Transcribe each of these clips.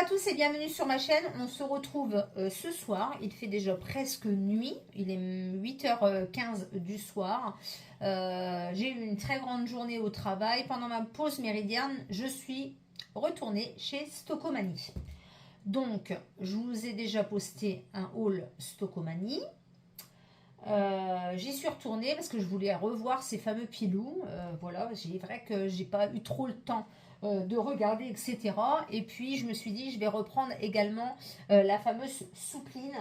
à tous et bienvenue sur ma chaîne. On se retrouve ce soir. Il fait déjà presque nuit. Il est 8h15 du soir. J'ai eu une très grande journée au travail. Pendant ma pause méridienne, je suis retournée chez Stockomanie. Donc, je vous ai déjà posté un haul Stockomanie. J'y suis retournée parce que je voulais revoir ces fameux pilous. Voilà, c'est vrai que j'ai pas eu trop le temps de regarder, etc. Et puis je me suis dit, je vais reprendre également la fameuse soupline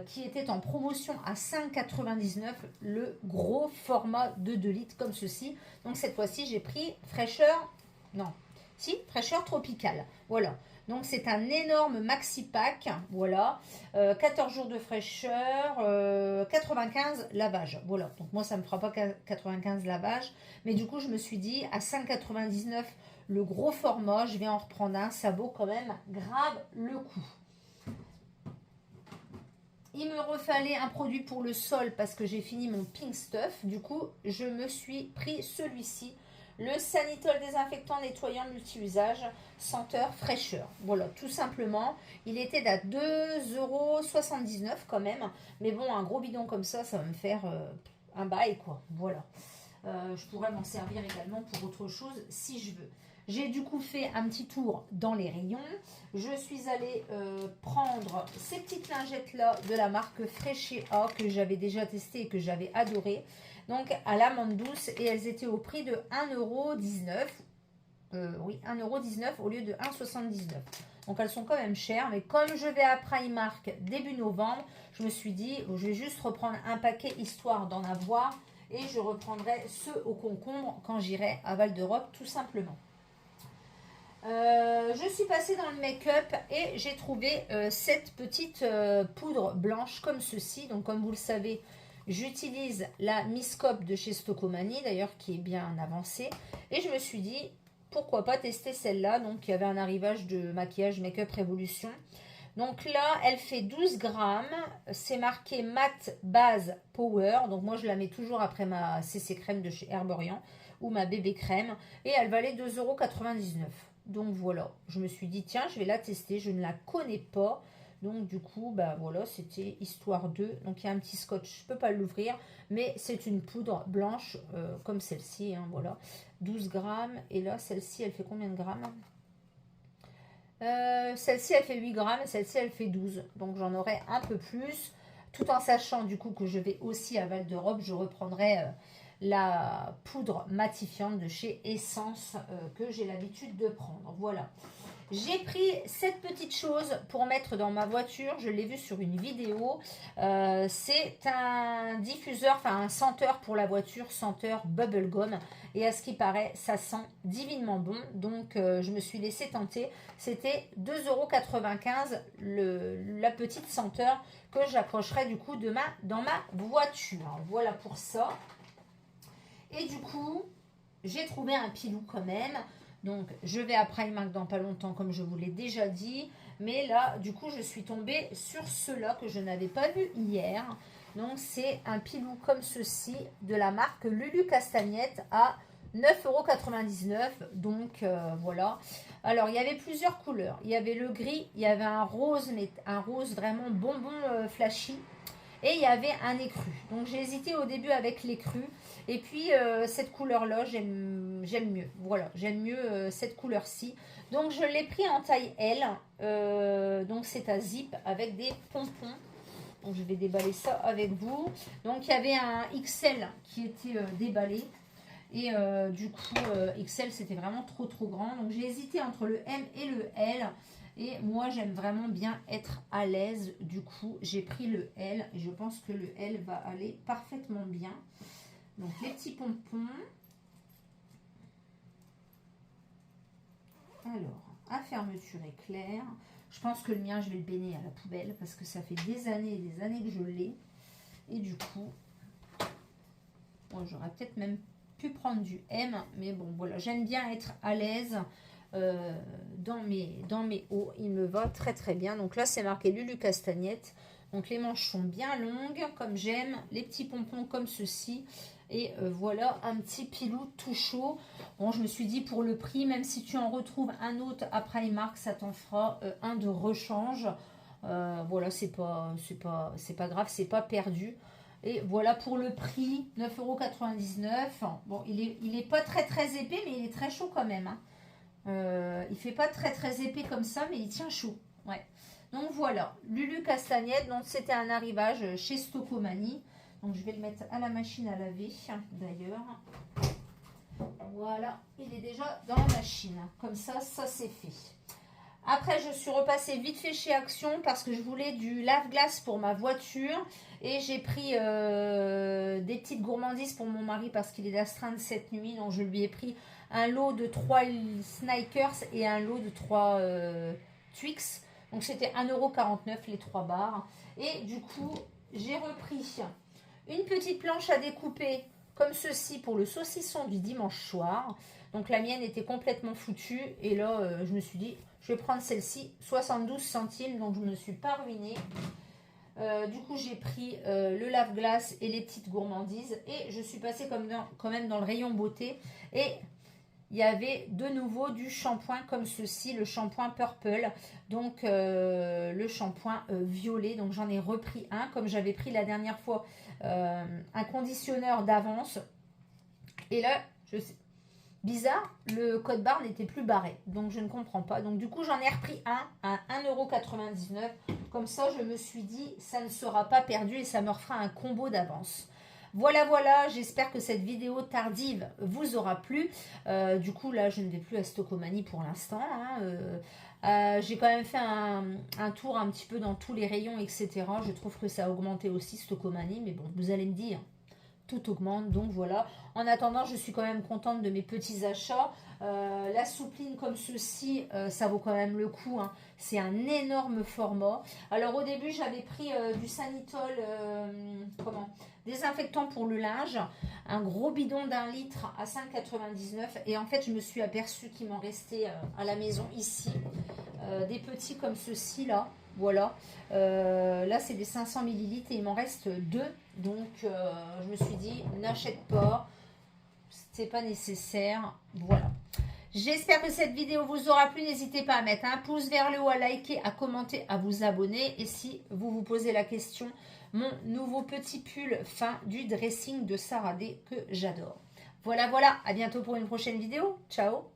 qui était en promotion à 5,99, le gros format de 2 litres comme ceci. Donc cette fois-ci, j'ai pris fraîcheur, non, si, fraîcheur tropicale. Voilà. Donc c'est un énorme maxi pack, voilà, 14 jours de fraîcheur, 95 lavages, voilà. Donc moi ça me fera pas 95 lavages, mais du coup je me suis dit à 5,99 le gros format, je vais en reprendre un, ça vaut quand même grave le coup. Il me refallait un produit pour le sol parce que j'ai fini mon pink stuff, du coup je me suis pris celui-ci. Le Sanitol désinfectant nettoyant multi-usage, senteur fraîcheur. Voilà, tout simplement. Il était à 2,79 € quand même. Mais bon, un gros bidon comme ça va me faire un bail, quoi. Voilà. Je pourrais m'en servir également pour autre chose si je veux. J'ai du coup fait un petit tour dans les rayons. Je suis allée prendre ces petites lingettes-là de la marque Freshéa que j'avais déjà testé et que j'avais adoré. Donc à l'amande douce et elles étaient au prix de 1,19 €. Oui, 1,19 € au lieu de 1,79 €. Donc elles sont quand même chères, mais comme je vais à Primark début novembre, je me suis dit, je vais juste reprendre un paquet histoire d'en avoir et je reprendrai ceux au concombre quand j'irai à Val d'Europe tout simplement. Je suis passée dans le make-up et j'ai trouvé cette petite poudre blanche comme ceci. Donc comme vous le savez, j'utilise la Miscope de chez Stockomanie, d'ailleurs qui est bien avancée. Et je me suis dit, pourquoi pas tester celle-là. Donc il y avait un arrivage de maquillage Make-up Révolution. Donc là, elle fait 12 grammes. C'est marqué Matte Base Power. Donc moi, je la mets toujours après ma CC crème de chez Herborian ou ma bébé crème. Et elle valait 2,99 €. Donc voilà, je me suis dit, tiens, je vais la tester. Je ne la connais pas. Donc du coup, bah voilà, c'était histoire de. Donc il y a un petit scotch, je ne peux pas l'ouvrir. Mais c'est une poudre blanche comme celle-ci. Hein, voilà, 12 grammes. Et là, celle-ci, elle fait combien de grammes ? Celle-ci elle fait 8 grammes, celle-ci elle fait 12. Donc j'en aurai un peu plus. Tout en sachant du coup que je vais aussi à Val d'Europe, je reprendrai la poudre matifiante de chez Essence que j'ai l'habitude de prendre. Voilà. J'ai pris cette petite chose pour mettre dans ma voiture. Je l'ai vu sur une vidéo. C'est un diffuseur, enfin un senteur pour la voiture, senteur bubblegum. Et à ce qui paraît, ça sent divinement bon. Donc, je me suis laissé tenter. C'était 2,95 € la petite senteur que j'accrocherai du coup demain dans ma voiture. Voilà pour ça. Et du coup, j'ai trouvé un pilou quand même. Donc, je vais à Primark dans pas longtemps, comme je vous l'ai déjà dit. Mais là, du coup, je suis tombée sur ceux-là que je n'avais pas vu hier. Donc, c'est un pilou comme ceci de la marque Lulu Castagnette à 9,99 €. Donc, voilà. Alors, il y avait plusieurs couleurs. Il y avait le gris, il y avait un rose, mais un rose vraiment bonbon flashy. Et il y avait un écru. Donc, j'ai hésité au début avec l'écru. Et puis, cette couleur-là, j'aime mieux. Voilà, j'aime mieux cette couleur-ci. Donc, je l'ai pris en taille L. Donc, c'est à zip avec des pompons. Donc, je vais déballer ça avec vous. Donc, il y avait un XL qui était déballé. Et du coup, XL, c'était vraiment trop, trop grand. Donc, j'ai hésité entre le M et le L. Et moi, j'aime vraiment bien être à l'aise. Du coup, j'ai pris le L. Et je pense que le L va aller parfaitement bien. Donc, les petits pompons. Alors, à fermeture éclair. Je pense que le mien, je vais le baigner à la poubelle parce que ça fait des années et des années que je l'ai. Et du coup, bon, j'aurais peut-être même pu prendre du M. Mais bon, voilà, j'aime bien être à l'aise dans mes hauts. Il me va très, très bien. Donc là, c'est marqué Lulu Castagnette. Donc, les manches sont bien longues, comme j'aime. Les petits pompons comme ceci. Et voilà un petit pilou tout chaud. Bon, je me suis dit pour le prix, même si tu en retrouves un autre à Primark, ça t'en fera un de rechange. Voilà, c'est pas grave, c'est pas perdu. Et voilà pour le prix, 9,99 €. Bon, il est pas très épais, mais il est très chaud quand même. Hein. Il fait pas très épais comme ça, mais il tient chaud. Ouais. Donc voilà, Lulu Castagnette. Donc c'était un arrivage chez Stocomanie. Donc je vais le mettre à la machine à laver d'ailleurs. Voilà, il est déjà dans la machine. Comme ça c'est fait. Après, je suis repassée vite fait chez Action parce que je voulais du lave-glace pour ma voiture. Et j'ai pris des petites gourmandises pour mon mari parce qu'il est d'astreinte cette nuit. Donc je lui ai pris un lot de 3 Snickers et un lot de 3 Twix. Donc c'était 1,49 € les 3 barres. Et du coup, j'ai repris une petite planche à découper comme ceci pour le saucisson du dimanche soir. Donc la mienne était complètement foutue. Et là, je me suis dit, je vais prendre celle-ci, 72 centimes. Donc je ne me suis pas ruinée. Du coup, j'ai pris le lave-glace et les petites gourmandises. Et je suis passée quand même dans le rayon beauté. Et il y avait de nouveau du shampoing comme ceci, le shampoing Purple. Donc, le shampoing violet. Donc, j'en ai repris un. Comme j'avais pris la dernière fois un conditionneur d'avance. Et là, bizarre, le code barre n'était plus barré. Donc, je ne comprends pas. Donc, du coup, j'en ai repris un à 1,99 €. Comme ça, je me suis dit, ça ne sera pas perdu et ça me refera un combo d'avance. Voilà, j'espère que cette vidéo tardive vous aura plu. Du coup, là, je ne vais plus à Stocomanie pour l'instant. Hein. J'ai quand même fait un tour un petit peu dans tous les rayons, etc. Je trouve que ça a augmenté aussi Stocomanie, mais bon, vous allez me dire, tout augmente, donc voilà. En attendant, je suis quand même contente de mes petits achats. La soupline comme ceci, ça vaut quand même le coup. Hein. C'est un énorme format. Alors au début, j'avais pris du Sanitol, désinfectant pour le linge, un gros bidon d'1 litre à 5,99 €. Et en fait, je me suis aperçue qu'il m'en restait à la maison ici. Des petits comme ceci là. Voilà. Là, c'est des 500 ml et il m'en reste 2. Donc, je me suis dit, n'achète pas. C'est pas nécessaire. Voilà. J'espère que cette vidéo vous aura plu. N'hésitez pas à mettre un pouce vers le haut, à liker, à commenter, à vous abonner. Et si vous vous posez la question, mon nouveau petit pull fin du dressing de Sarah D que j'adore. Voilà. À bientôt pour une prochaine vidéo. Ciao.